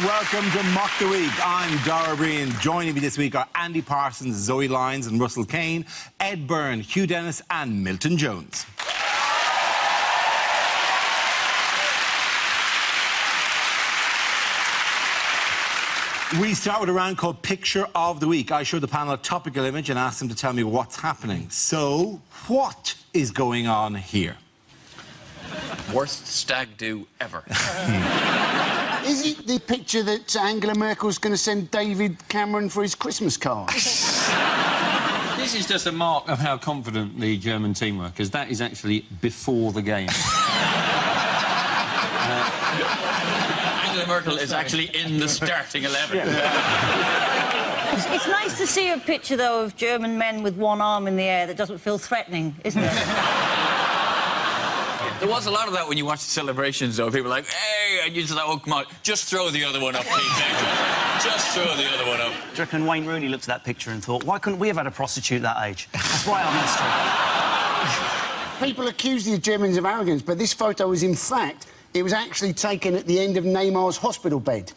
welcome to Mock the Week. I'm Dara Breen. Joining me this week are Andy Parsons, Zoe Lyons and Russell Kane, Ed Byrne, Hugh Dennis and Milton Jones. We start with a round called Picture of the Week. I show the panel a topical image and ask them to tell me what's happening. So, what is going on here? Worst stag do ever. Is it the picture that Angela Merkel's going to send David Cameron for his Christmas card? This is just a mark of how confident the German team were, because that is actually before the game. Angela Merkel is actually in the starting 11. It's nice to see a picture, though, of German men with one arm in the air that doesn't feel threatening, isn't it? There was a lot of that when you watch the celebrations, though. People were like, hey, and you just like, oh, come on, just throw the other one up, Pete. Just throw the other one up. Do you reckon Wayne Rooney looked at that picture and thought, why couldn't we have had a prostitute that age? That's why I'm mystery. People accuse the Germans of arrogance, but this photo was, in fact, it was actually taken at the end of Neymar's hospital bed.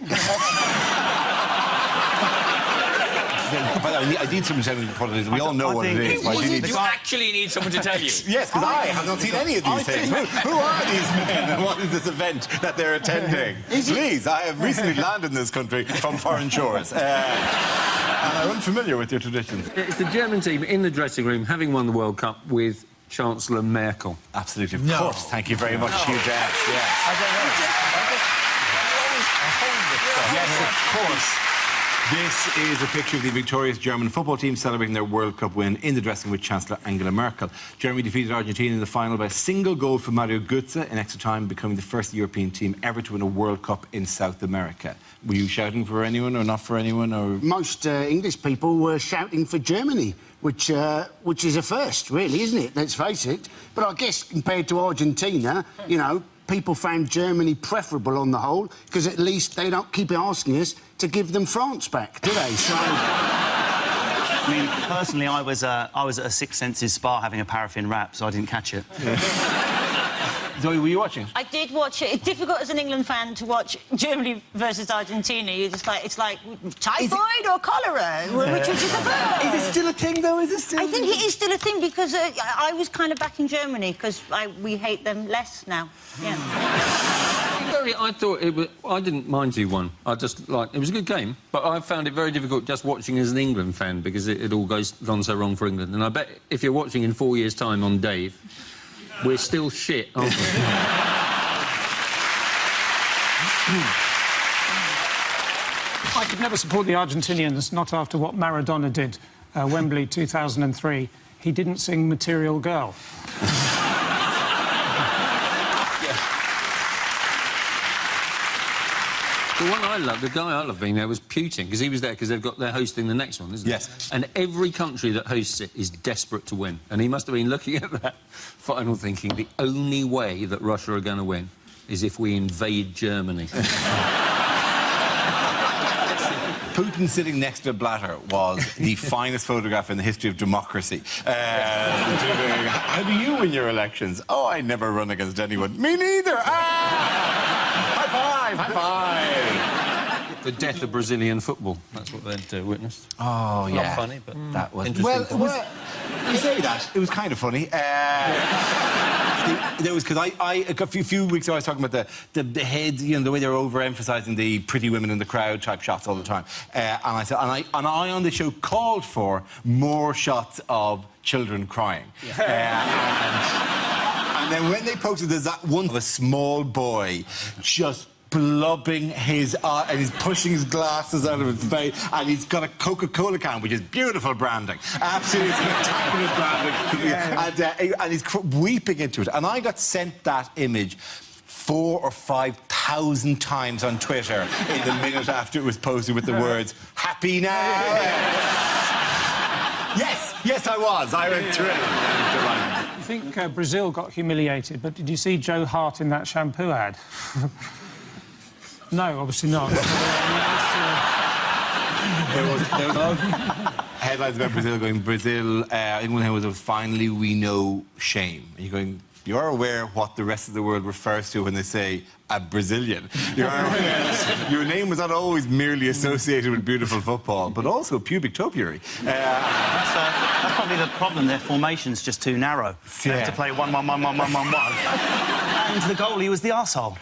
But I need someone to tell me what it is. We all know what it is. You actually need someone to tell you. Yes, because I have not seen any of these things. Who are these men and what is this event that they're attending? Please, I have recently landed in this country from foreign shores. And I'm unfamiliar with your traditions. It's the German team in the dressing room having won the World Cup with Chancellor Merkel. Absolutely, of course. Thank you very much, Hugh Dennis. Yes. Yes, of course. This is a picture of the victorious German football team celebrating their World Cup win in the dressing with Chancellor Angela Merkel. Germany defeated Argentina in the final by a single goal from Mario Götze in extra time, becoming the first European team ever to win a World Cup in South America. Were you shouting for anyone or not for anyone? Or Most English people were shouting for Germany, which is a first, really, isn't it? Let's face it. But I guess compared to Argentina, you know, people found Germany preferable on the whole, because at least they don't keep asking us to give them France back, do they? So... I mean, personally, I was at a Six Senses spa having a paraffin wrap, so I didn't catch it. Zoe, were you watching? I did watch it. It's difficult as an England fan to watch Germany versus Argentina. You're just like, it's like typhoid or cholera. Which would you prefer? Is it still a thing, though? Is it still? I think it is still a thing because I was kind of backing Germany because we hate them less now. Yeah. I thought it was... I didn't mind who won. I just, like... It was a good game, but I found it very difficult just watching as an England fan because it all gone so wrong for England. And I bet if you're watching in 4 years' time on Dave, we're still shit, aren't we? I could never support the Argentinians, not after what Maradona did, Wembley 2003. He didn't sing Material Girl. The one I love, the guy I love being there was Putin, because he was there because they're hosting the next one, isn't it? Yes. And every country that hosts it is desperate to win. And he must have been looking at that final thinking, the only way that Russia are going to win is if we invade Germany. Putin sitting next to Blatter was the finest photograph in the history of democracy. How do you win your elections? Oh, I never run against anyone. Me neither! High five! High five! The death of Brazilian football. That's what they'd witnessed. Oh, yeah. Not funny, but that was... interesting. Well, you say that. It was kind of funny. There was, because a few weeks ago I was talking about the heads, you know, the way they were overemphasising the pretty women in the crowd type shots all the time. And I said, and I on the show called for more shots of children crying. Yeah. And then when they posted, there's that one of a small boy just blubbing his eye, and he's pushing his glasses out of his face, and he's got a Coca-Cola can, which is beautiful branding, absolutely spectacular branding, and he's weeping into it. And I got sent that image 4,000 or 5,000 times on Twitter in the minute after it was posted with the words "Happy now." Yes, I was. I went through it. I think Brazil got humiliated, but did you see Joe Hart in that shampoo ad? No, obviously not. There was headlines about Brazil going, Brazil, England was finally we know shame. And you're going, You are aware what the rest of the world refers to when they say a Brazilian. You are aware your name was not always merely associated with beautiful football, but also pubic topiary. That's probably the problem. Their formation's just too narrow. They have to play 1-1-1-1-1-1-1. And the goalie was the arsehole.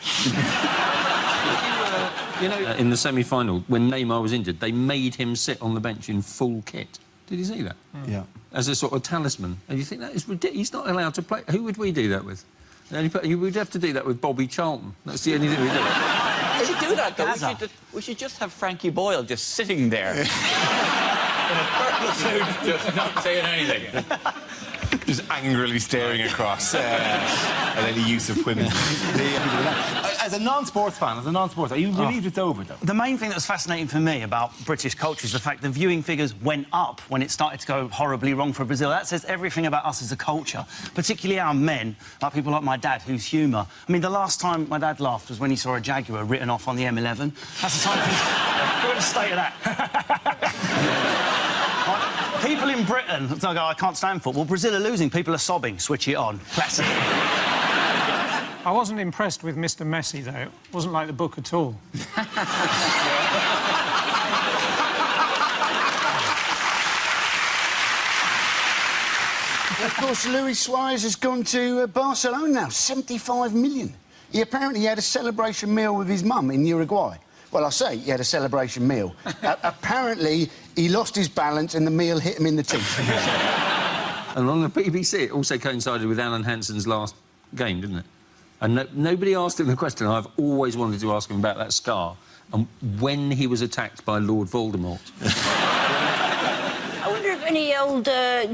You know, in the semi-final, when Neymar was injured, they made him sit on the bench in full kit. Did you see that? Yeah. As a sort of talisman. And you think that is ridiculous. He's not allowed to play. Who would we do that with? You would have to do that with Bobby Charlton. That's the only thing we do. We should do that, though. We should just have Frankie Boyle just sitting there. In a purple suit, just not saying anything. Just angrily staring across at any use of women. As a non-sports fan, are you relieved it's over, though? The main thing that was fascinating for me about British culture is the fact that viewing figures went up when it started to go horribly wrong for Brazil. That says everything about us as a culture, particularly our men, like people like my dad, whose humour... I mean, the last time my dad laughed was when he saw a Jaguar written off on the M11. That's the time for... Look at the state of that. People in Britain, go, I can't stand football. Brazil are losing, people are sobbing. Switch it on. Classic. I wasn't impressed with Mr Messi, though. It wasn't like the book at all. Of course, Luis Suarez has gone to Barcelona now. 75 million. He apparently had a celebration meal with his mum in Uruguay. Well, I say he had a celebration meal. Apparently, he lost his balance and the meal hit him in the teeth. And on the BBC, it also coincided with Alan Hansen's last game, didn't it? And nobody asked him the question I've always wanted to ask him about that scar and when he was attacked by Lord Voldemort. I wonder if any old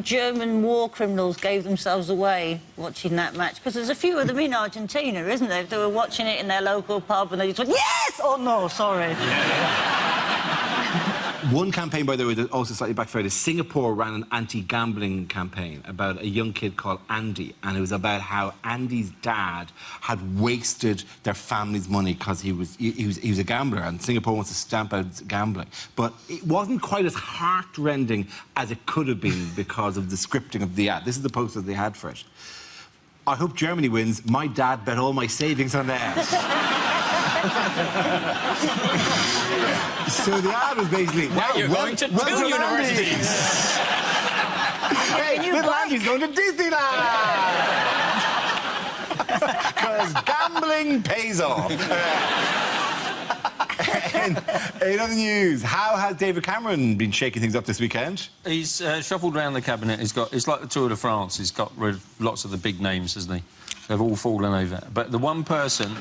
German war criminals gave themselves away watching that match, because there's a few of them in Argentina, isn't there? They were watching it in their local pub and they just went, yes! Oh, no, sorry. One campaign, by the way, that also slightly backfired is Singapore ran an anti-gambling campaign about a young kid called Andy, and it was about how Andy's dad had wasted their family's money because he was a gambler, and Singapore wants to stamp out gambling. But it wasn't quite as heart-rending as it could have been because of the scripting of the ad. This is the poster they had for it. I hope Germany wins. My dad bet all my savings on that. So the ad was basically... Now you're going to two universities. Hey, little Andy's going to Disneyland! Because gambling pays off. In other news, how has David Cameron been shaking things up this weekend? He's shuffled around the cabinet. It's like the Tour de France. He's got rid of lots of the big names, hasn't he? They've all fallen over. But the one person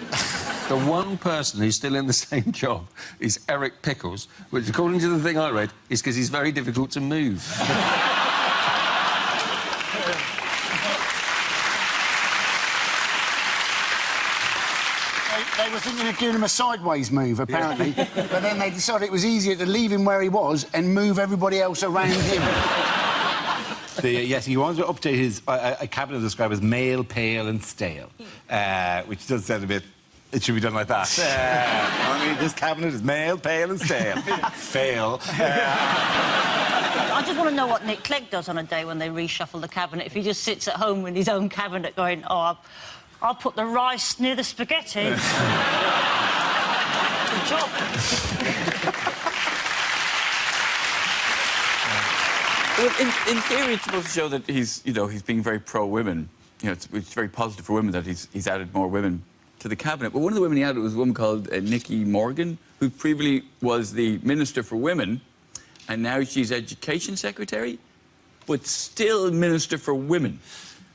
who's still in the same job is Eric Pickles, which, according to the thing I read, is because he's very difficult to move. They were thinking of giving him a sideways move, apparently. Yeah. But then they decided it was easier to leave him where he was and move everybody else around him. Yes, he wanted to update his cabinet described as male, pale and stale, which does sound a bit... It should be done like that. I mean, this cabinet is male, pale and stale. Fail. I just want to know what Nick Clegg does on a day when they reshuffle the cabinet. If he just sits at home in his own cabinet going, oh, I'll put the rice near the spaghetti. Good job. Well, in theory, it's supposed to show that he's being very pro-women. You know, it's very positive for women that he's added more women to the cabinet. But one of the women he added was a woman called Nicky Morgan, who previously was the Minister for Women, and now she's Education Secretary, but still Minister for Women.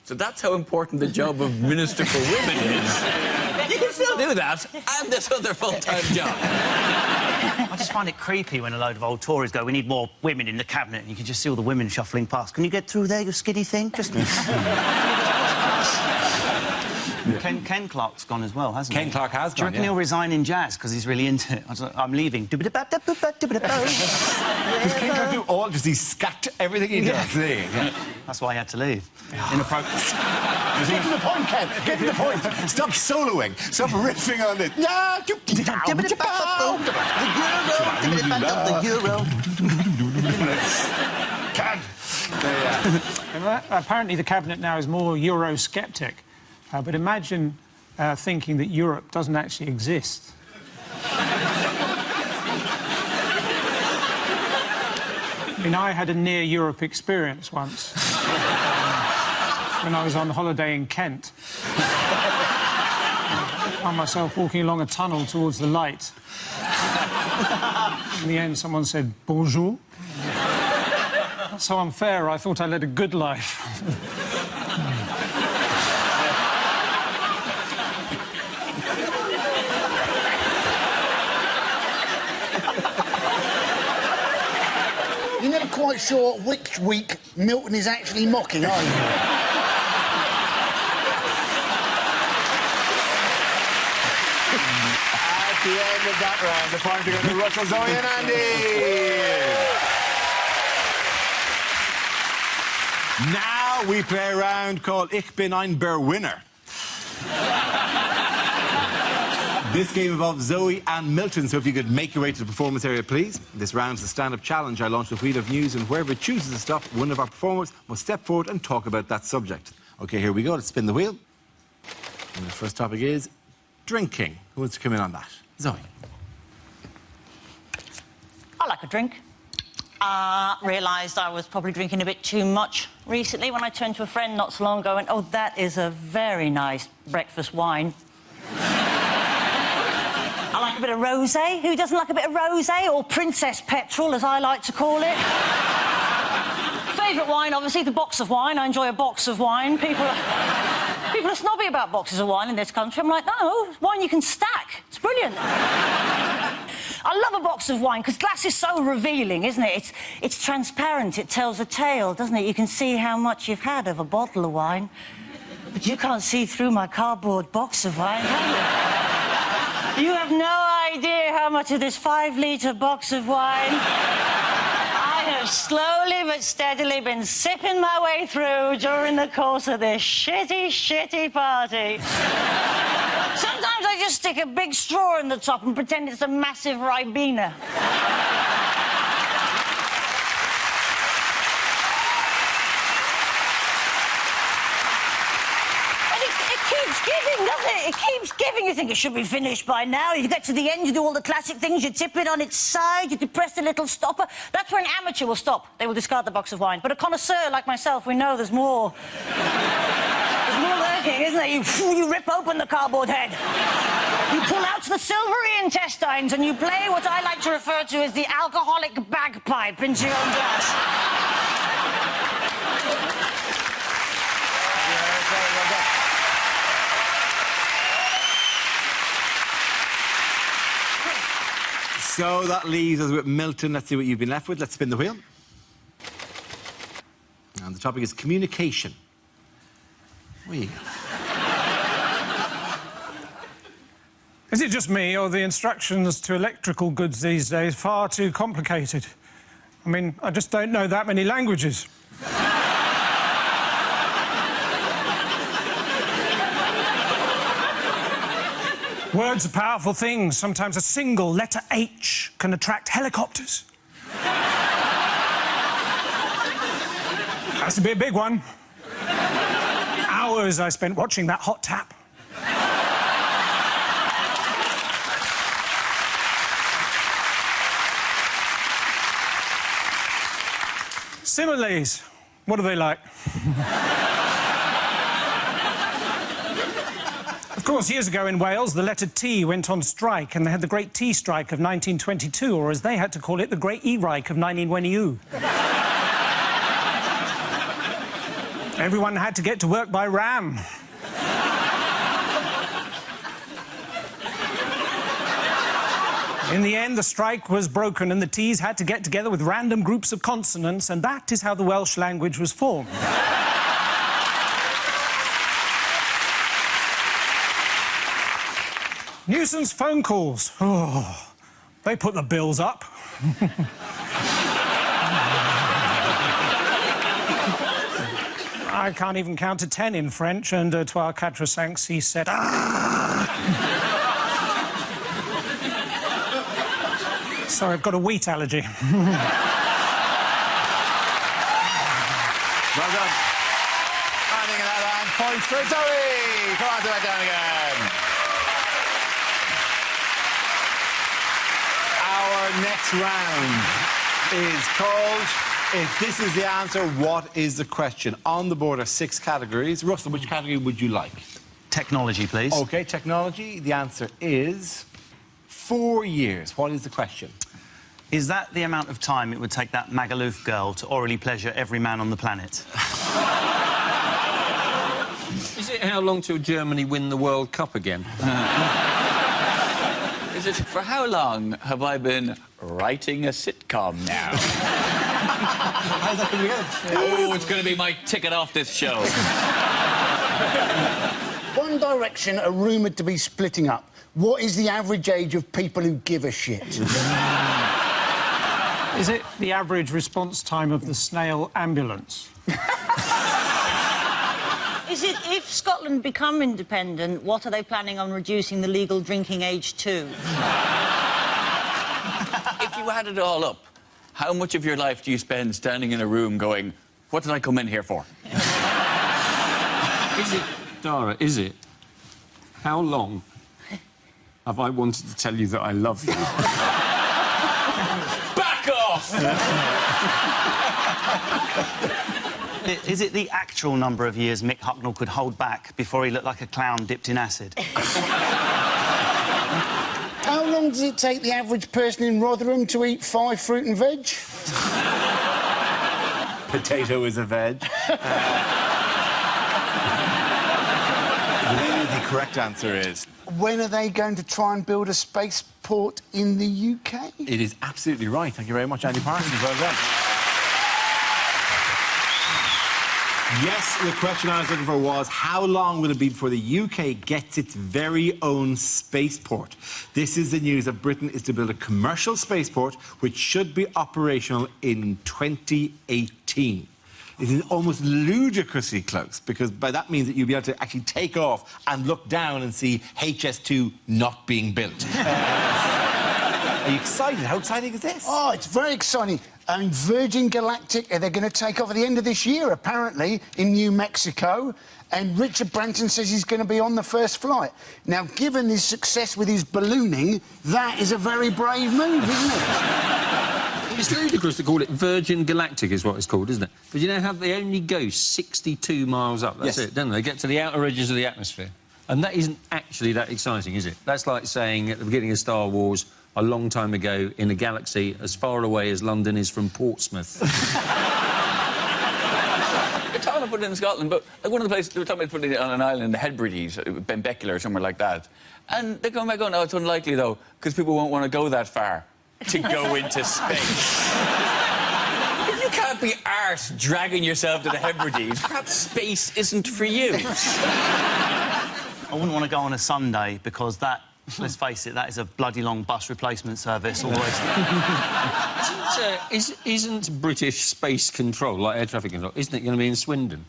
So that's how important the job of Minister for Women is. You can still do that, and this other full-time job. I just find it creepy when a load of old Tories go, we need more women in the cabinet, and you can just see all the women shuffling past. Can you get through there, you skinny thing? Just... Ken Clark's gone as well, hasn't he? Ken Clark has gone, Do you reckon he'll resign in jazz because he's really into it? I'm leaving. Does Ken Clark do all just he scat everything he does? Yeah. That's why he had to leave. Inappropriate. Get to the point, Ken. Get to the point. Stop soloing. Stop riffing on it. The Euro. Ken. Apparently, the cabinet now is more Eurosceptic. But imagine thinking that Europe doesn't actually exist. I mean, I had a near-Europe experience once when I was on holiday in Kent. I found myself walking along a tunnel towards the light. In the end, someone said, bonjour. That's so unfair, I thought I led a good life. You're never quite sure which week Milton is actually mocking, are you? At the end of that round, the point to go to Russell, Zoe and Andy. Now we play a round called Ich bin ein Berwinner. This game involves Zoe and Milton, so if you could make your way to the performance area, please. This round's a stand-up challenge. I launch a wheel of news, and whoever chooses to stop, one of our performers must step forward and talk about that subject. OK, here we go. Let's spin the wheel. And the first topic is drinking. Who wants to come in on that? Zoe. I like a drink. Realised I was probably drinking a bit too much recently when I turned to a friend not so long ago and, oh, that is a very nice breakfast wine. I like a bit of rosé. Who doesn't like a bit of rosé, or princess petrol, as I like to call it? Favourite wine, obviously, the box of wine. I enjoy a box of wine. People are snobby about boxes of wine in this country. I'm like, no, it's wine you can stack. It's brilliant. I love a box of wine because glass is so revealing, isn't it? It's transparent. It tells a tale, doesn't it? You can see how much you've had of a bottle of wine, but you can't see through my cardboard box of wine, can you? You have no idea how much of this 5-litre box of wine I have slowly but steadily been sipping my way through during the course of this shitty party. Sometimes I just stick a big straw in the top and pretend it's a massive Ribena. Giving, doesn't it? It keeps giving. You think it should be finished by now. You get to the end, you do all the classic things. You tip it on its side, you depress the little stopper. That's where an amateur will stop. They will discard the box of wine. But a connoisseur like myself, we know there's more. There's more lurking, isn't there? You rip open the cardboard head. You pull out the silvery intestines and you play what I like to refer to as the alcoholic bagpipe into your own glass. So that leaves us with Milton. Let's see what you've been left with. Let's spin the wheel. And the topic is communication. Where you go? Is it just me, or the instructions to electrical goods these days far too complicated? I mean, I just don't know that many languages. Words are powerful things. Sometimes a single letter H can attract helicopters. Has to be a big one. Hours I spent watching that hot tap. Similes. What are they like? Of course, years ago in Wales, the letter T went on strike, and they had the Great Tea Strike of 1922, or as they had to call it, the Great E-Rike of 1922. Everyone had to get to work by ram. In the end, the strike was broken, and the T's had to get together with random groups of consonants, and that is how the Welsh language was formed. Nuisance phone calls. Oh, they put the bills up. I can't even count to 10 in French, and to our 4-5 said, So I've got a wheat allergy. Well done. Handing it out and points for Zoe. Come on, do that down again. Our next round is called If This Is the Answer, What Is the Question? On the board are 6 categories. Russell, which category would you like? Technology, please. OK, technology. The answer is 4 years. What is the question? Is that the amount of time it would take that Magaluf girl to orally pleasure every man on the planet? Is it how long till Germany win the World Cup again? Is it for how long have I been writing a sitcom now? How's that going to go? Oh, it's going to be my ticket off this show. One Direction are rumoured to be splitting up. What is the average age of people who give a shit? Is it the average response time of the snail ambulance? Is it if Scotland become independent, what are they planning on reducing the legal drinking age to? If you add it all up, how much of your life do you spend standing in a room going, what did I come in here for? Is it, Dara, is it? How long have I wanted to tell you that I love you? Back off! Is it the actual number of years Mick Hucknall could hold back before he looked like a clown dipped in acid? How long does it take the average person in Rotherham to eat 5 fruit and veg? Potato is a veg. The correct answer is... When are they going to try and build a spaceport in the UK? It is absolutely right. Thank you very much, Andy Parsons. Well done. Yes, the question I was looking for was, how long will it be before the UK gets its very own spaceport? This is the news that Britain is to build a commercial spaceport which should be operational in 2018. It is almost ludicrously close, because by that means that you'll be able to actually take off and look down and see HS2 not being built. Are you excited? How exciting is this? Oh, it's very exciting. And Virgin Galactic, they're going to take off at the end of this year, apparently, in New Mexico. And Richard Branson says he's going to be on the first flight. Now, given his success with his ballooning, that is a very brave move, isn't it? It's ludicrous to call it Virgin Galactic is what it's called, isn't it? But you know how they only go 62 miles up? That's Yes. it, don't they? They get to the outer edges of the atmosphere. And that isn't actually that exciting, is it? That's like saying at the beginning of Star Wars, a long time ago, in a galaxy as far away as London is from Portsmouth. They're talking about putting it in Scotland, but like one of the places, they were talking about putting it on an island in the Hebrides, Benbecula or somewhere like that. And they're going back going, oh, it's unlikely, though, because people won't want to go that far to go into space. If you can't be arsed dragging yourself to the Hebrides, perhaps space isn't for you. I wouldn't want to go on a Sunday because that, let's face it, that is a bloody long bus replacement service always. Isn't British space control, like air traffic control, isn't it going to be in Swindon?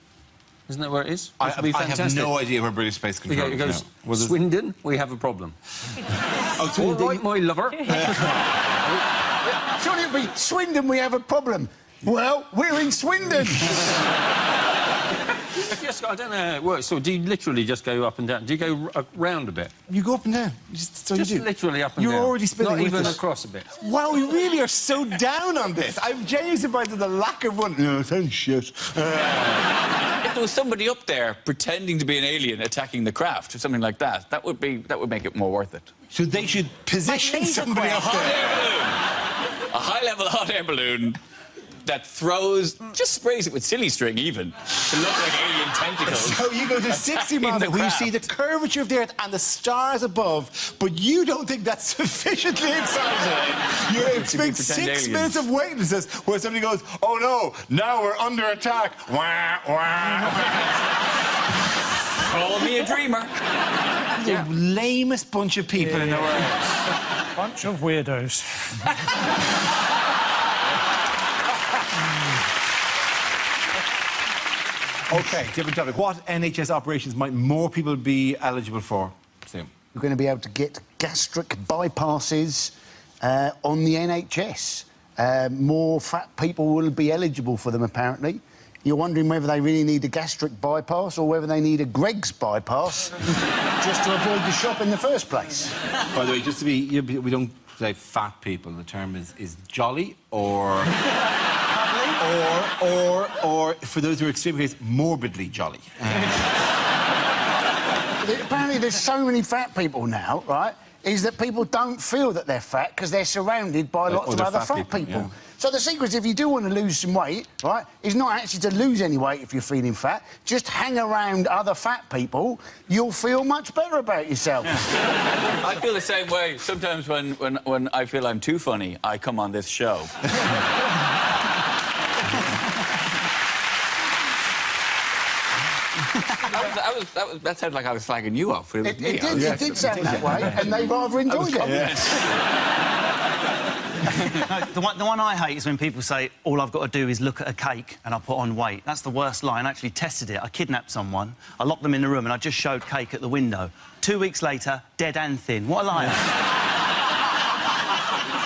Isn't that where it is? I Which would be have fantastic. no idea where British space control It goes, is. No. Well, Swindon, we have a problem. oh, All right, my lover. Surely it'll be Swindon, we have a problem. Well, we're in Swindon. I don't know how it works. So do you literally just go up and down? Do you go round a bit? You go up and down. Just Just literally up and You're down. already spinning Not with even it. across a bit. Wow, we really are so down on this. I'm genuinely surprised at the lack of one. No, sounds shit. If there was somebody up there pretending to be an alien attacking the craft or something like that, that would make it more worth it. So they should position somebody up Hot there. air balloon. A high-level hot air balloon that throws, just sprays it with silly string even, to look like alien tentacles. So you go to 60 miles the where you craft. see the curvature of the Earth and the stars above, but you don't think that's sufficiently exciting. You expect 6 aliens. minutes of weightlessness where somebody goes, oh no, now we're under attack. Wah, wah. Call me a dreamer. The lamest bunch of people in the world. Bunch of weirdos. OK, different topic. What NHS operations might more people be eligible for soon? We're going to be able to get gastric bypasses on the NHS. More fat people will be eligible for them, apparently. you're wondering whether they really need a gastric bypass or whether they need a Greg's bypass just to avoid the shop in the first place. By the way, just to be, we don't say fat people. The term is jolly or for those who are extreme case, morbidly jolly. Apparently, there's so many fat people now, right? Is that people don't feel that they're fat because they're surrounded by lots of other fat people. Yeah. So the secret is, if you do want to lose some weight, right, is not actually to lose any weight if you're feeling fat. Just hang around other fat people. You'll feel much better about yourself. I feel the same way. Sometimes when I feel I'm too funny, I come on this show. That sounded like I was slagging you off. It did sound that way, and they rather enjoyed it. Yes. No, the one I hate is when people say, all I've got to do is look at a cake and I put on weight. That's the worst line. I actually tested it. I kidnapped someone, I locked them in the room and I just showed cake at the window. 2 weeks later, dead and thin. What a liar.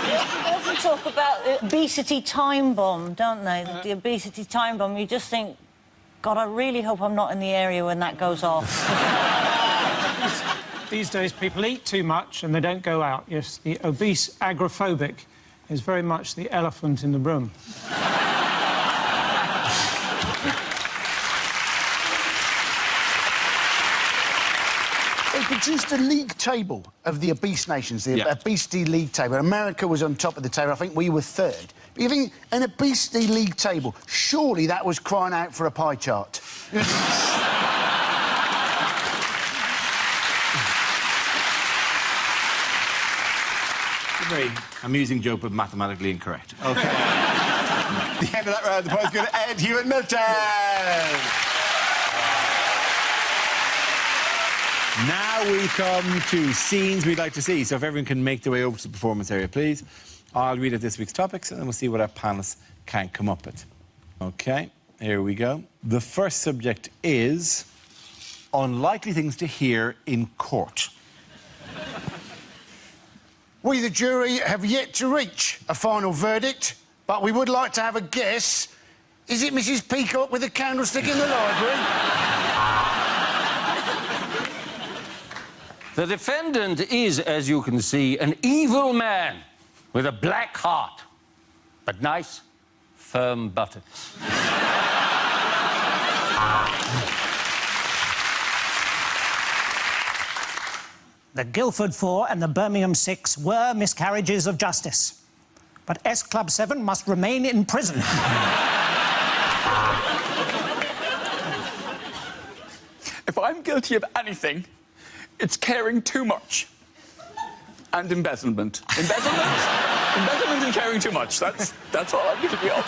They often talk about the obesity time bomb, don't they? The obesity time bomb. You just think, God, I really hope I'm not in the area when that goes off. These days, people eat too much and they don't go out. Yes, the obese agoraphobic is very much the elephant in the room. They produced a league table of the obese nations, the obesity league table. America was on top of the table. I think we were third. But you think an obesity league table, surely that was crying out for a pie chart. Very amusing joke, but mathematically incorrect. OK. The end of that round, the point's going to Ed Hewitt-Milton. Now we come to scenes we'd like to see. So if everyone can make their way over to the performance area, please. I'll read out this week's topics, and then we'll see what our panellists can come up with. OK, here we go. The first subject is unlikely things to hear in court. We, the jury, have yet to reach a final verdict, but we would like to have a guess. Is it Mrs. Peacock with a candlestick in the library? The defendant is, as you can see, an evil man with a black heart, but nice, firm buttocks. The Guildford 4 and the Birmingham 6 were miscarriages of justice. But S Club 7 must remain in prison. If I'm guilty of anything, it's caring too much. And embezzlement. Embezzlement and caring too much. That's all I'm guilty of.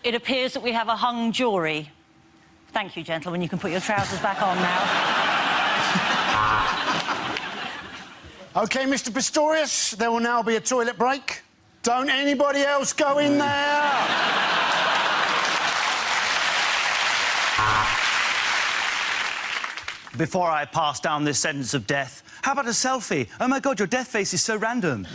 It appears that we have a hung jury. Thank you, gentlemen. You can put your trousers back on now. OK, Mr. Pistorius, there will now be a toilet break. Don't anybody else go in there! Before I pass down this sentence of death, how about a selfie? Oh, my God, your death face is so random.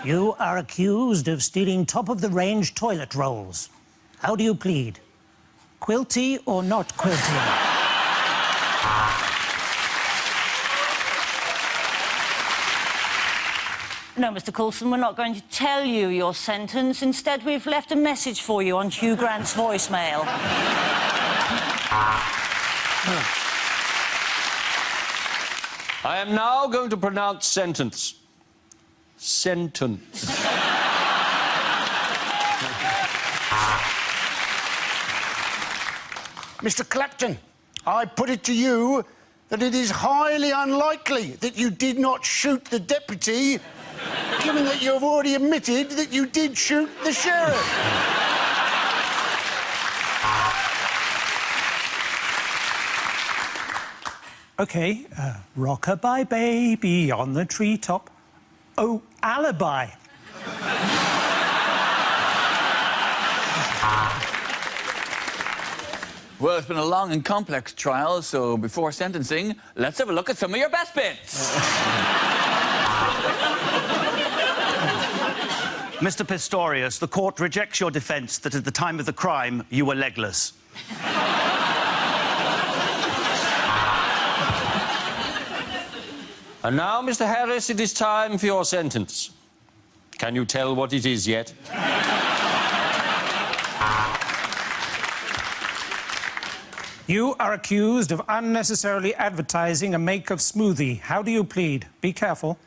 You are accused of stealing top-of-the-range toilet rolls. How do you plead? Quilty or not quilty? No, Mr. Coulson, we're not going to tell you your sentence. Instead, we've left a message for you on Hugh Grant's voicemail. I am now going to pronounce sentence. Sentence. Mr. Clapton, I put it to you that it is highly unlikely that you did not shoot the deputy, given that you have already admitted that you did shoot the sheriff. OK, rock-a-bye baby on the treetop. Oh, alibi. Well, it's been a long and complex trial, so before sentencing, let's have a look at some of your best bits. Mr. Pistorius, the court rejects your defence that at the time of the crime you were legless. And now, Mr. Harris, it is time for your sentence. Can you tell what it is yet? You are accused of unnecessarily advertising a make-up smoothie. How do you plead? Be careful.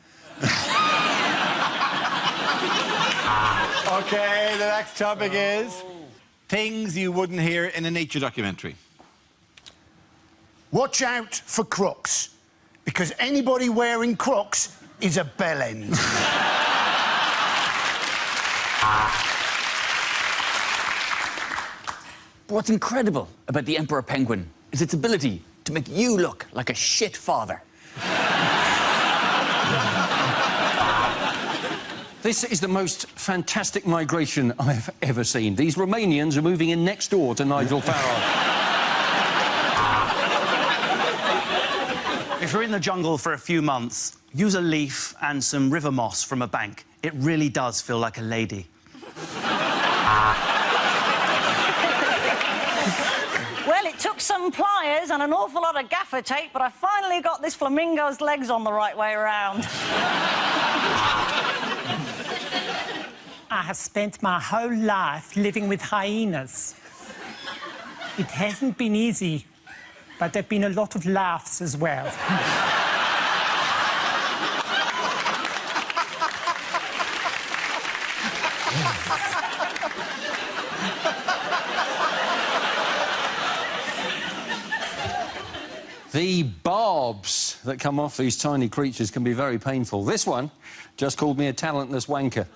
OK, the next topic is things you wouldn't hear in a nature documentary. Watch out for Crocs, because anybody wearing Crocs is a bellend. But what's incredible about the emperor penguin is its ability to make you look like a shit father. This is the most fantastic migration I've ever seen. These Romanians are moving in next door to Nigel Farage. If you're in the jungle for a few months, use a leaf and some river moss from a bank. It really does feel like a lady. Well, it took some pliers and an awful lot of gaffer tape, but I finally got this flamingo's legs on the right way around. I have spent my whole life living with hyenas. It hasn't been easy, but there have been a lot of laughs as well. The barbs that come off these tiny creatures can be very painful. This one just called me a talentless wanker.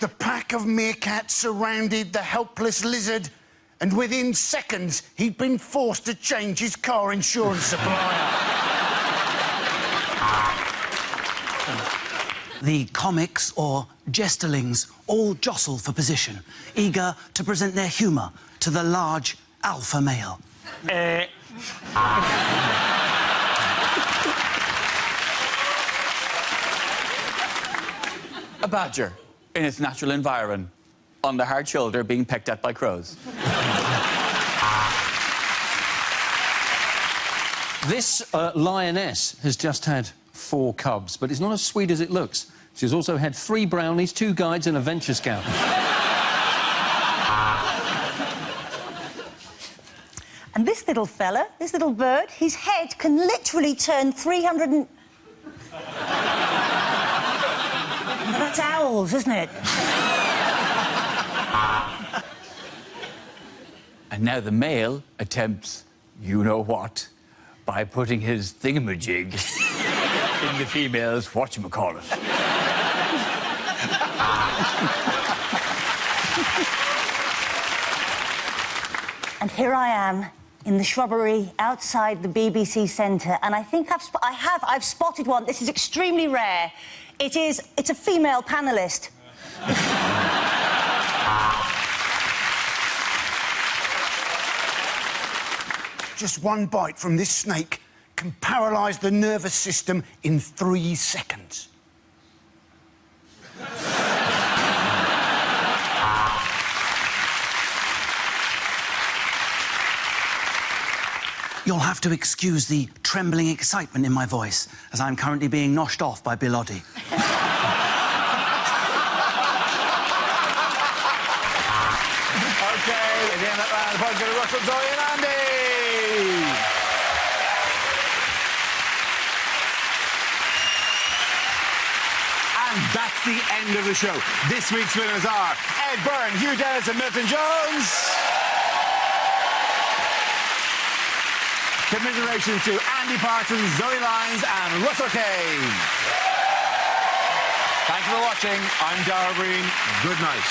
The pack of meerkats surrounded the helpless lizard, and within seconds, he'd been forced to change his car insurance supplier. The comics or jesterlings all jostle for position, eager to present their humour to the large alpha male. A badger in its natural environment, on the hard shoulder being pecked at by crows. This lioness has just had 4 cubs, but it's not as sweet as it looks. She's also had 3 brownies, 2 guides and a venture scout. And this little fella, this little bird, his head can literally turn 300 and... That's owls, isn't it? And now the male attempts you-know-what by putting his thingamajig in the female's whatchamacallit. And here I am in the shrubbery outside the BBC Centre, and I think I've spotted one. This is extremely rare. It's a female panellist. Just one bite from this snake can paralyse the nervous system in 3 seconds. You'll have to excuse the trembling excitement in my voice, as I'm currently being noshed off by Bill Oddie. OK, at the end of that round, the point go to Russell, Zoe and Andy. And that's the end of the show. This week's winners are Ed Byrne, Hugh Dennis and Milton Jones. Commiseration to Andy Parsons, Zoe Lyons and Russell Kane. Thank you for watching. I'm Dara Breen. Good night.